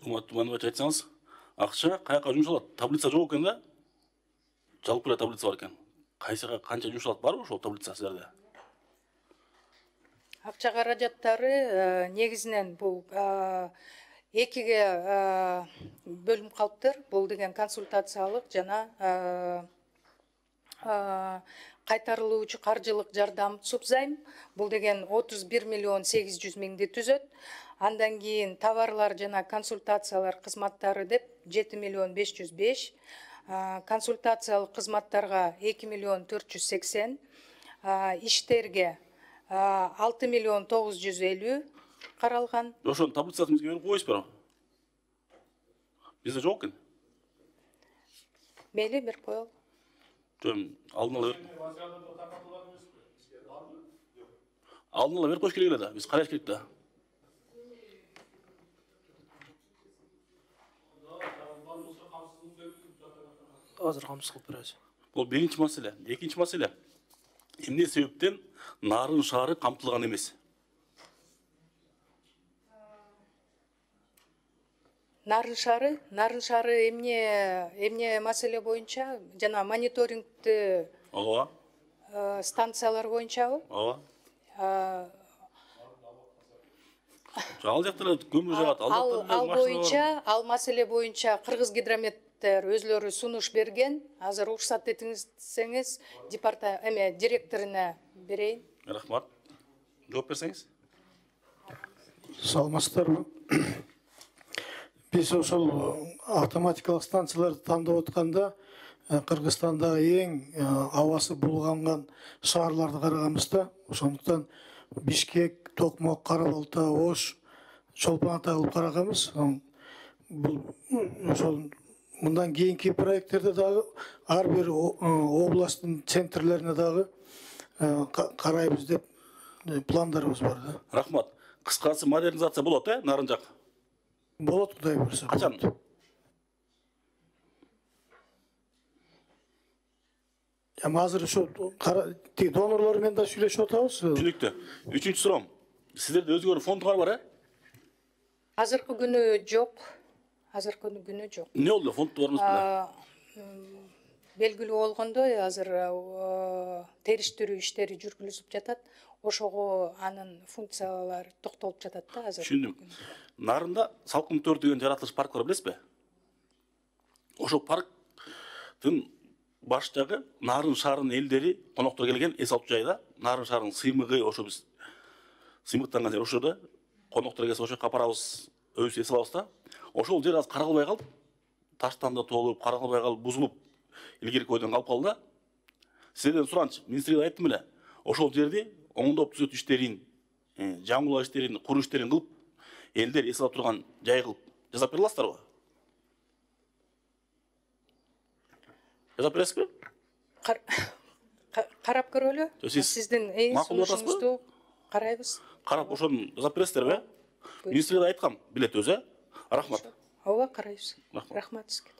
Кумат Туманович, айтсаңыз, ақша қаяққа жұмсалады? Таблица жоқ екен да? Жалпы таблица бар екен. Қайсыға қанша жұмсалады бар ошол таблица сіздерде? Акча каражаттары негизинен бул экиге бөлүм калыптыр. Бул деген консультациялык жана кайтарылуучу каржылык жардам субзайм. Бул деген 31 миллион 800 миңди түзөт. Андан кийин товарлар жана консультациялар кызматтары деп 7 миллион 505. Консультациялык кызматтарга 2 миллион 480. Иштерге 6 миллион 950 каралган. Ошонун таблицасын бизге берип коесузбу? Бизде жок экен. Мейли берип коелу. Алдын ала берип коюш керек эле да. Биз караш керек да. Азыр камсыз кылып беребиз. Бул биринчи маселе. Экинчи маселе. Эмне себептен Нарын шаары камтылган эмес? Нарын шаары эмне маселе боюнча жана мониторингти Ооба. станциялар боюнчабы? Ооба. Ал жакта көмүр жагат. Ал боюнча, ал маселе боюнча Кыргыз гидрометтер өзлөрү сунуш берген. Азыр уруксат этсеңиз директоруна берейин. Рахмат. Жооп берсеңиз. Саламатсыздарбы? Биз ошол автоматикалык станцияларды тандап атканда Кыргызстандагы эң абасы булганган шаарларды караганбыз да. Ошондуктан Бишкек, Токмок, Кара-Балта, Ош, Чолпон Ата кылып караганбыз. Бул ошол мындан кийинки проекттерде дагы ар бир областтын центрлерине дагы карайбыз деп пландарыбыз бар да. Рахмат. Кыскасы модернизация болот, Нарын жак? Болот, Кудай буйрса. Качан? Азыр ошо донорлор менен да сүйлөшүп атабыз. Түшүнүктүү. Үчүнчү суроом. Сиздерде өзгөрүү фондуңар бар, Азыркы күнү жок. Не болду фондду бармыз беле? Белгилүү болгондой, азыр териштирүү иштери жүргүлүп жатат. Ошого анын функциялары токтолуп жатат да азыр. Түшүндүм. Нарында Салкын 4 деген жаратылыш парк бар, билесизби? Ошол парктын баш жагы Нарын шаарынын элдери, коноктор келген эс алып жайда. Нарын шаарынын сыймыгы ошо биз сыймыктанган жер ошодо. Коноктор келсе ошо капарабыз, өзүбүз эс алабыз да. Ошол жер азыр каралбай калып, таштан да толуп, каралбай калып, бузулуп, илгерки бойдон калып калды да. Сиздерден суранчы, министрге айттым эле. Ошол жерди оңдоп түзөтүү иштерин, жаңылоо иштерин, куруу иштерин кылып, элдер эс алып турган жай кылып жасап бере аласыздарбы? Жасап бересизби? Карап көрөлү. Сиздин сунушуңузду карайбыз. Карап ошону жасап бересиздерби? Министрге айткам, билет өзү. Рахмат. Ооба, карайбыз. Рахмат сизге.